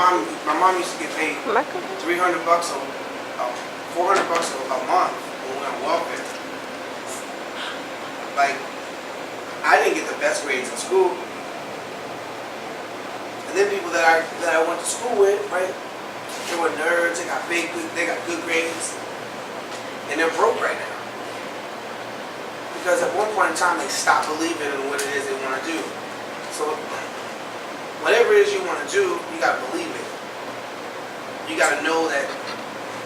mom used to get paid $300 $400 a month when we were on welfare. Like, I didn't get the best grades in school. And then people that I went to school with, right? They were nerds. They got good grades, and they're broke right now because at one point in time they stopped believing in what it is they want to do. So whatever it is you want to do, you gotta believe it. You gotta know that.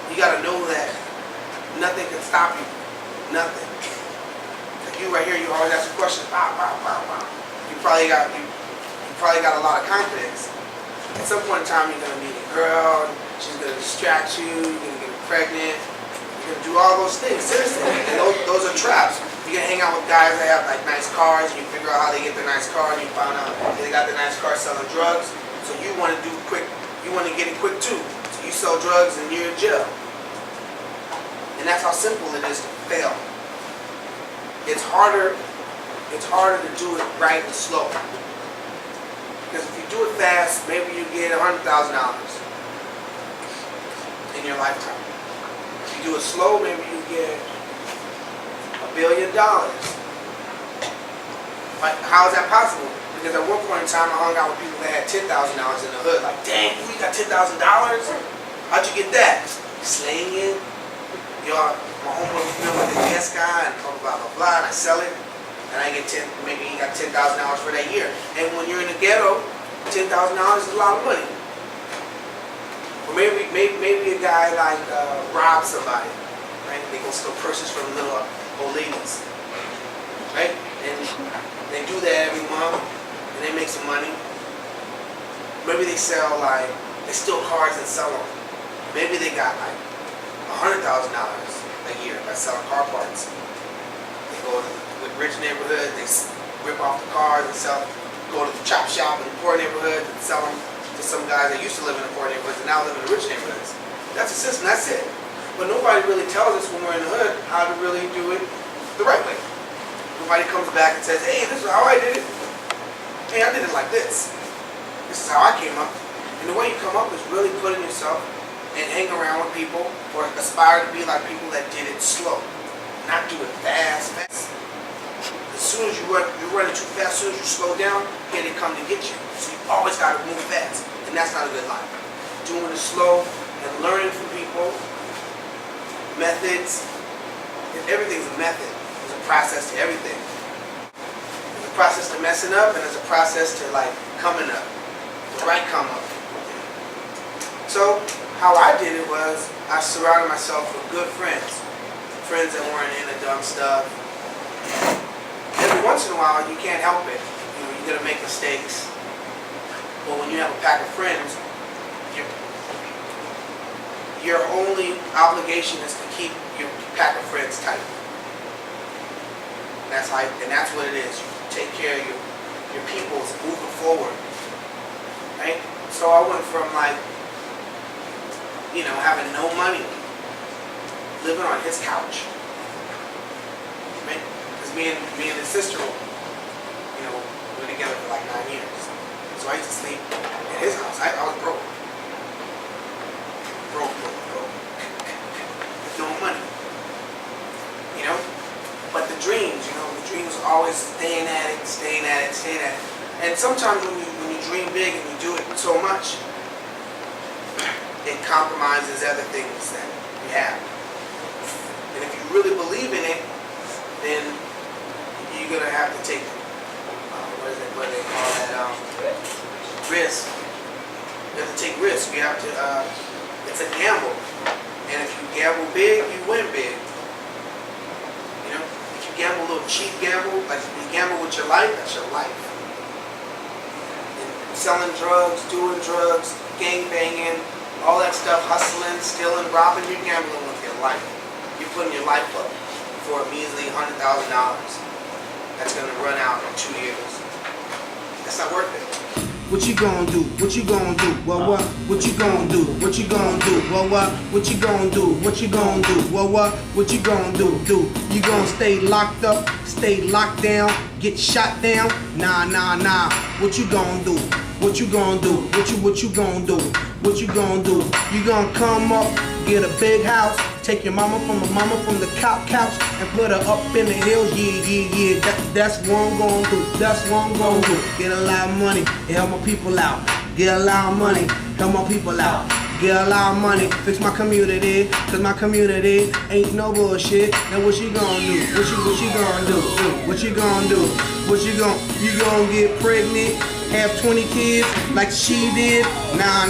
You gotta know that nothing can stop you. Nothing. Like you right here, you always ask a question. You probably got a lot of confidence. At some point in time, you're gonna meet a girl. She's gonna distract you. You're gonna get pregnant. You're gonna do all those things. Seriously, and those are traps. You're gonna hang out with guys that have like nice cars, and you figure out how they get their nice car, and you find out they got the nice car selling drugs. So you want to do quick. You want to get it quick too. So you sell drugs, and you're in jail. And that's how simple it is to fail. It's harder to do it right and slow. Because if you do it fast, maybe you get $100,000 in your lifetime. If you do it slow, maybe you get $1 billion. Like, how is that possible? Because at one point in time, I hung out with people that had $10,000 in the hood. Like, dang, you got $10,000? How'd you get that? Slanging. My homeboy was filming with the guest guy and blah, blah, blah, and I sell it. And I get maybe he got $10,000 for that year. And when you're in the ghetto, $10,000 is a lot of money. Or maybe a guy like robs somebody, right? They go steal purses from little old ladies, right? And they do that every month, and they make some money. Maybe they steal cars and sell them. Maybe they got like $100,000 a year by selling car parts. They go to the rich neighborhood, they rip off the cars and go to the chop shop in the poor neighborhood and sell them to some guys that used to live in the poor neighborhoods and now live in the rich neighborhoods. That's a system, that's it. But nobody really tells us when we're in the hood how to really do it the right way. Nobody comes back and says, hey, this is how I did it. Hey, I did it like this. This is how I came up. And the way you come up is really putting yourself and hang around with people or aspire to be like people that did it slow. Not do it fast. As soon as you're running too fast, as soon as you slow down, here they come to get you. So you always got to move fast. And that's not a good life. Doing it slow and learning from people, methods. Everything's a method. There's a process to everything. There's a process to messing up and there's a process to like coming up. The right come up. So how I did it was I surrounded myself with good friends. Friends that weren't into dumb stuff. Every once in a while, you can't help it. You're going to make mistakes. But when you have a pack of friends, your only obligation is to keep your pack of friends tight. And that's what it is. You take care of your peoples moving forward. Right? So I went from having no money, living on his couch. Right? Because me and his sister, we were together for like 9 years. So I used to sleep at his house. I was broke. Broke. With no money. But the dreams were always staying at it. And sometimes when you dream big and you do it so much, it compromises other things that you have. And if you really believe in it, then you're going to have to take, what do they call that, risk. You have to take risk. You have to, it's a gamble. And if you gamble big, you win big. If you gamble a little cheap gamble, like you gamble with your life, that's your life. And selling drugs, doing drugs, gang banging, all that stuff, hustling, stealing, robbing, you're gambling with your life. You're putting your life up for a measly $100,000 that's going to run out in 2 years. That's not worth it. What you gonna do? What you gonna do? What? What you gonna do? What you gonna do? What? What you gonna do? What you gonna do? What? What you gonna do? You gonna stay locked up, stay locked down, get shot down? Nah. What you gonna do? What you gonna do? What you gonna do? What you gonna do? You gonna come up, get a big house, take your mama from the couch and put her up in the hills? Yeah. That's what I'm gonna do. That's what I'm gonna do. Get a lot of money and help my people out. Get a lot of money, help my people out. Get a lot of money, fix my community, cause my community ain't no bullshit. Now what you gonna do? What you gonna do? What you gonna do? You gonna get pregnant, have 20 kids like she did? Nah.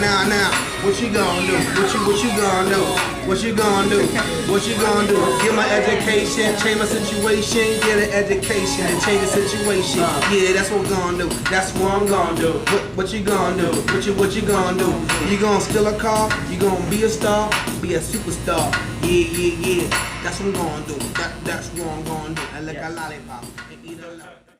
What you gonna do? What you gonna do? What you gonna do? What you gonna do? Get my education, change my situation. Get an education and change the situation. Yeah, that's what we're gonna do. That's what I'm gonna do. What you gonna do? What you gonna do? You gonna steal a car? You gonna be a star? Be a superstar? Yeah. That's what I'm gonna do. That's what I'm gonna do. I lick a lollipop and eat a lot.